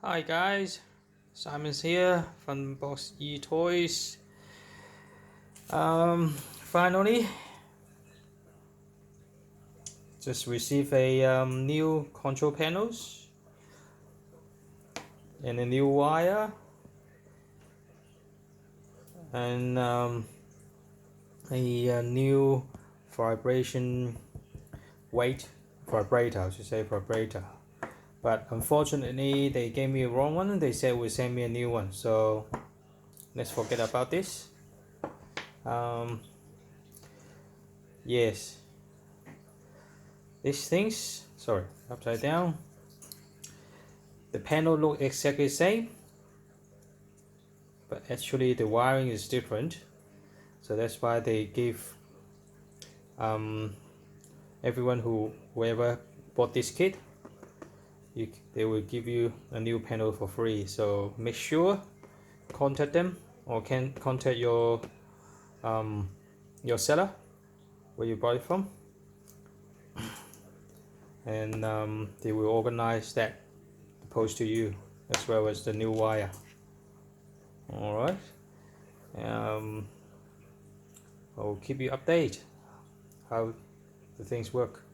Hi guys, Simon's here from Box E Toys. Finally, just received a new control panels and a new wire and a new vibration weight vibrator. I should say vibrator. But unfortunately, they gave me a wrong one. They said will send me a new one. So let's forget about this. Yes, these things. Sorry, upside down. The panel look exactly the same, but actually the wiring is different. So that's why they give everyone whoever bought this kit, they will give you a new panel for free. So make sure contact them or can contact your seller where you bought it from, and they will organize that to post to you as well as the new wire. All right. I'll keep you updated how the things work.